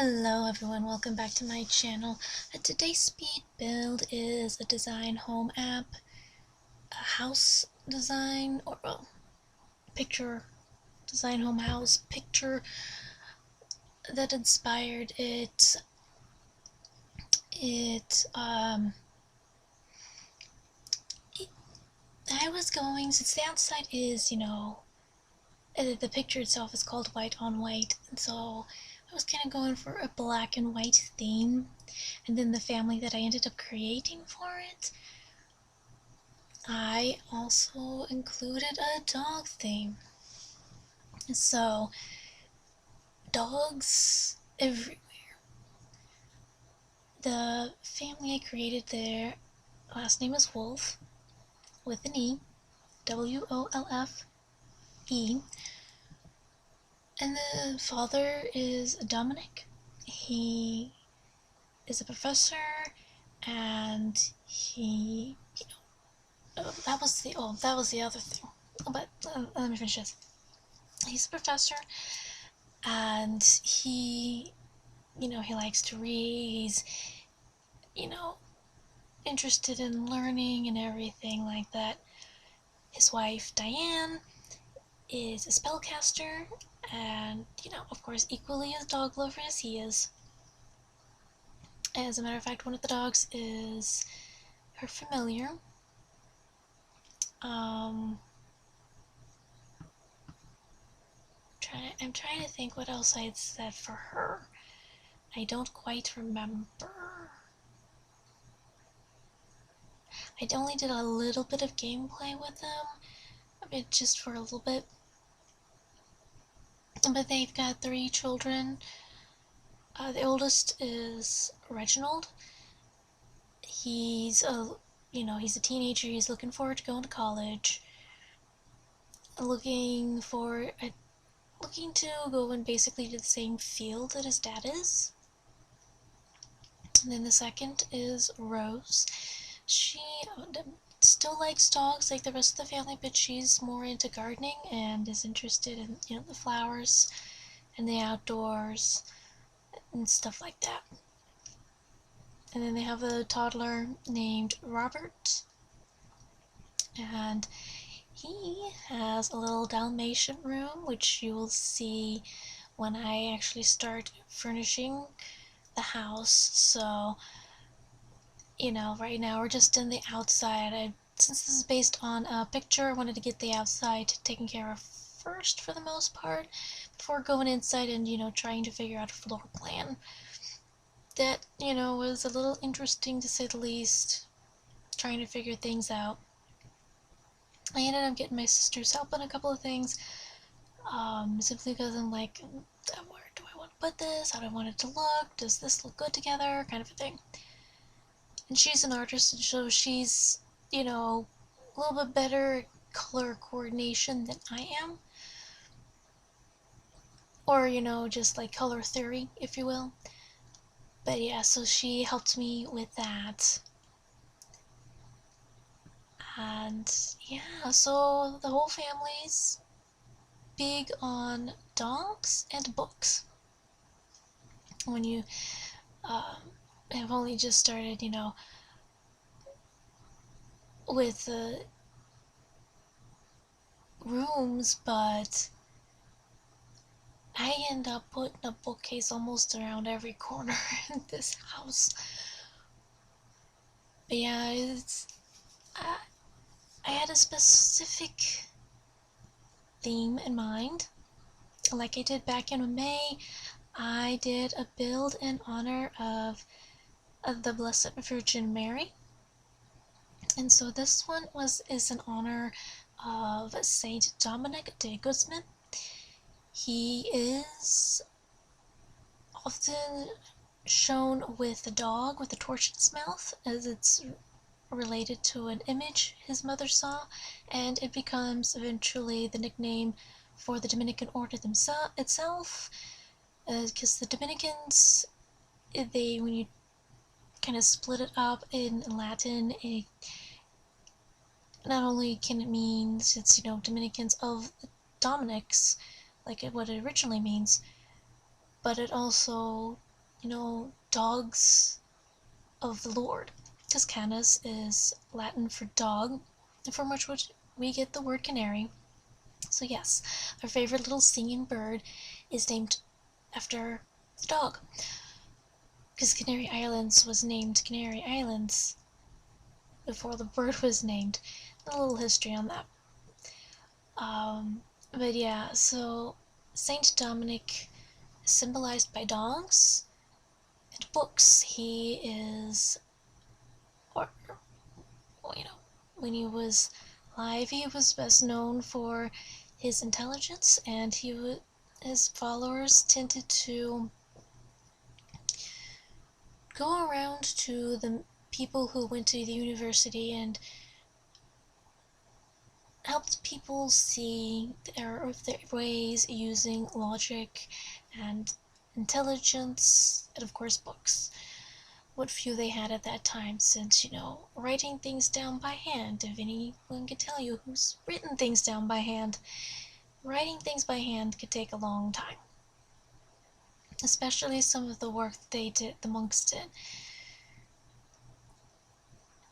Hello everyone, welcome back to my channel. Today's speed build is a design home app, a house design, or picture design home house picture that inspired it. I was going, since the outside is, the picture itself is called white on white, and so I was kind of going for a black and white theme. And then the family that I ended up creating for it, I also included a dog theme. So, dogs everywhere. The family I created, their last name is Wolf, with an E, W-O-L-F-E. And the father is Dominic. He is a professor, and he, that was the other thing. But let me finish this. He's a professor, and he likes to read. He's, interested in learning and everything like that. His wife, Diane, is a spellcaster, and, of course, equally as dog lover as he is. As a matter of fact, one of the dogs is her familiar. I'm trying to think what else I had said for her. I don't quite remember. I only did a little bit of gameplay with them. Just for a little bit. But they've got 3 children. The oldest is Reginald. He's a teenager. He's looking forward to going to college. Looking to go in basically to the same field that his dad is. And then the second is Rose. She still likes dogs like the rest of the family, but she's more into gardening and is interested in, the flowers and the outdoors and stuff like that. And then they have a toddler named Robert, and he has a little Dalmatian room, which you will see when I actually start furnishing the house. So, right now we're just in the outside. Since this is based on a picture, I wanted to get the outside taken care of first for the most part, before going inside and, trying to figure out a floor plan. That, was a little interesting to say the least, trying to figure things out. I ended up getting my sister's help on a couple of things, simply because I'm like, where do I want to put this? How do I want it to look? Does this look good together? Kind of a thing. And she's an artist, and so she's, a little bit better at color coordination than I am. Or, just like color theory, if you will. But yeah, so she helped me with that. And yeah, so the whole family's big on dogs and books. When you have only just started, with the rooms, but I end up putting a bookcase almost around every corner in this house. But yeah, I had a specific theme in mind. Like I did back in May, I did a build in honor of the Blessed Virgin Mary. And so this one is in honor of Saint Dominic de Guzman. He is often shown with a dog with a torch in its mouth, as it's related to an image his mother saw, and it becomes eventually the nickname for the Dominican order itself, because the Dominicans, when you kind of split it up in Latin, not only can it mean, it's, Dominicans of Dominics, like what it originally means, but it also dogs of the Lord, because canis is Latin for dog, from which we get the word canary. So yes, our favorite little singing bird is named after the dog, because Canary Islands was named Canary Islands before the bird was named. A little history on that. But yeah, so Saint Dominic is symbolized by dogs and books. He is, or, when he was alive, he was best known for his intelligence, and his followers tended to go around to the people who went to the university and helped people see the error of their ways using logic and intelligence, and of course books. What few they had at that time, since, writing things down by hand, if anyone could tell you who's written things down by hand, writing things by hand could take a long time. Especially some of the work the monks did.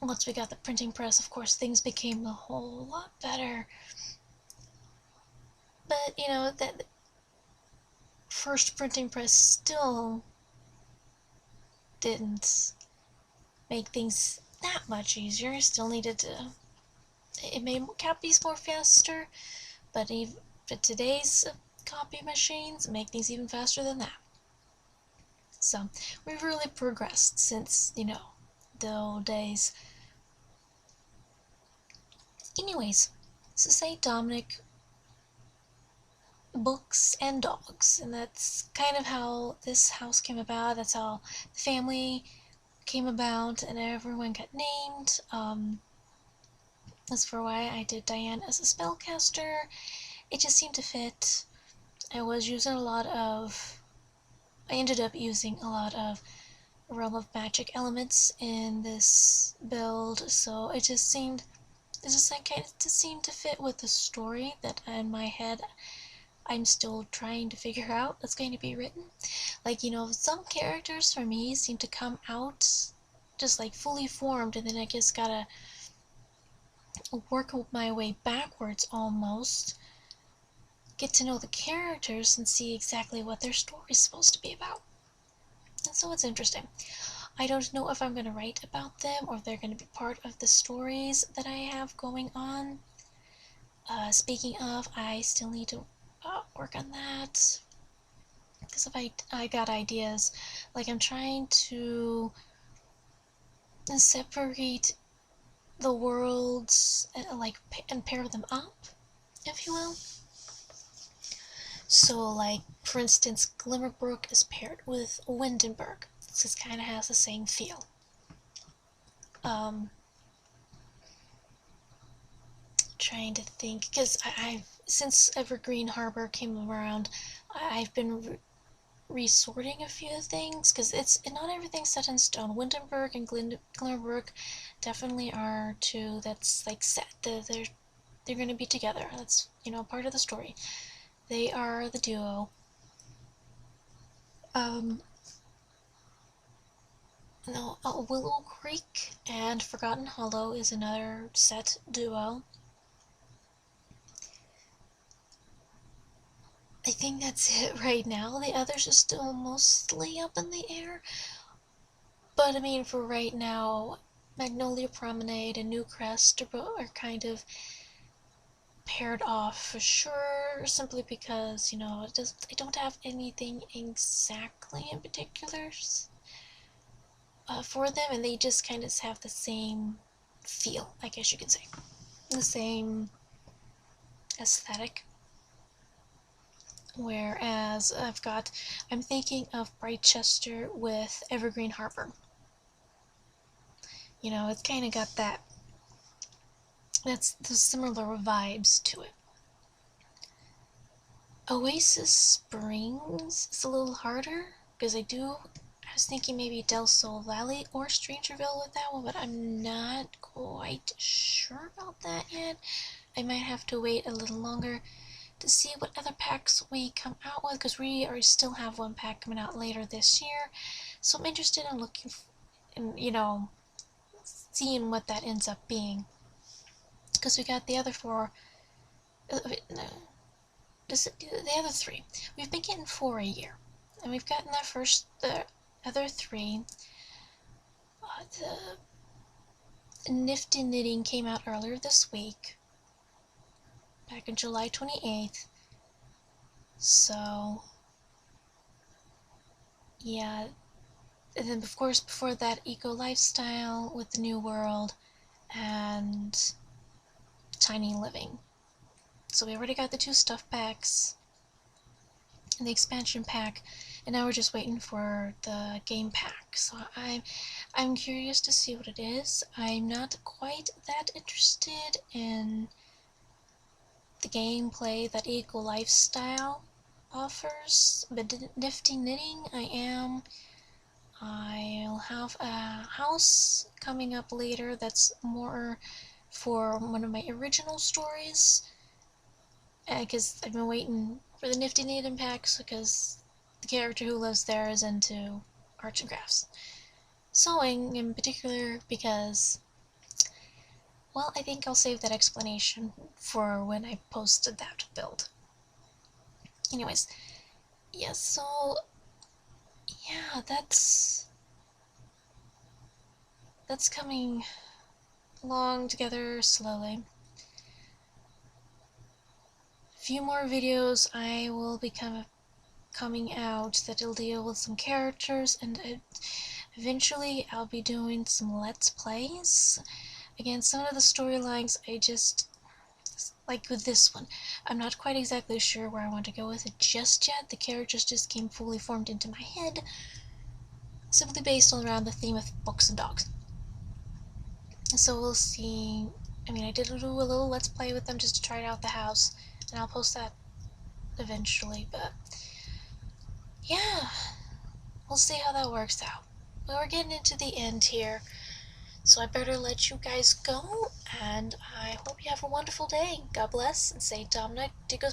Once we got the printing press, of course, things became a whole lot better. But, that first printing press still didn't make things that much easier. It still needed to... It made copies more faster, but today's copy machines make things even faster than that. So, we've really progressed since, the old days. Anyways, so St. Dominic, books and dogs, and that's kind of how this house came about. That's how the family came about, and everyone got named. That's for why I did Diane as a spellcaster. It just seemed to fit. I ended up using a lot of Realm of Magic elements in this build, so it just seemed to fit with the story that in my head I'm still trying to figure out that's going to be written. Like, some characters for me seem to come out just like fully formed, and then I just gotta work my way backwards almost, get to know the characters and see exactly what their story's supposed to be about. And so it's interesting. I don't know if I'm going to write about them or if they're going to be part of the stories that I have going on. Speaking of, I still need to work on that, because if I got ideas, like I'm trying to separate the worlds and pair them up, if you will. So, like, for instance, Glimmerbrook is paired with Windenburg. This kind of has the same feel. Trying to think, because since Evergreen Harbor came around, I've been resorting a few things, because not everything's set in stone. Windenburg and Glimmerbrook definitely are two that's like set. They're going to be together. That's part of the story. They are the duo. Willow Creek and Forgotten Hollow is another set duo. I think that's it right now. The others are still mostly up in the air. But I mean, for right now, Magnolia Promenade and Newcrest are kind of paired off for sure, simply because, I don't have anything exactly in particular for them, and they just kind of have the same feel, I guess you could say. The same aesthetic. Whereas I'm thinking of Brightchester with Evergreen Harbor. It's kind of got that's the similar vibes to it. Oasis Springs is a little harder, because I was thinking maybe Del Sol Valley or Strangerville with that one, but I'm not quite sure about that yet. I might have to wait a little longer, to see what other packs we come out with, because we still have one pack coming out later this year. So I'm interested in looking, seeing what that ends up being. Because we got the other four, the other three. We've been getting 4 a year, and we've gotten the other 3. The Nifty Knitting came out earlier this week, back on July 28th. So, yeah. And then, of course, before that, Eco Lifestyle with the New World and Tiny Living. So we already got the 2 stuff packs and the expansion pack, and now we're just waiting for the game pack. So I'm curious to see what it is. I'm not quite that interested in the gameplay that Eco Lifestyle offers, but Nifty Knitting I am. I'll have a house coming up later that's more for one of my original stories, because I've been waiting for the Nifty Knitting packs because the character who lives there is into arts and crafts. Sewing in particular because, well, I think I'll save that explanation for when I posted that build. Anyways, yeah, so, yeah, that's coming along together slowly. A few more videos I will be coming out that'll deal with some characters, and eventually I'll be doing some Let's Plays. Again, some of the storylines I just, like with this one, I'm not quite exactly sure where I want to go with it just yet. The characters just came fully formed into my head, simply based around the theme of books and dogs. So we'll see. I mean, I did do a little Let's Play with them just to try out the house, and I'll post that eventually, but yeah, we'll see how that works out. Well, we're getting into the end here, so I better let you guys go, and I hope you have a wonderful day. God bless, and say Dominic de Guzman.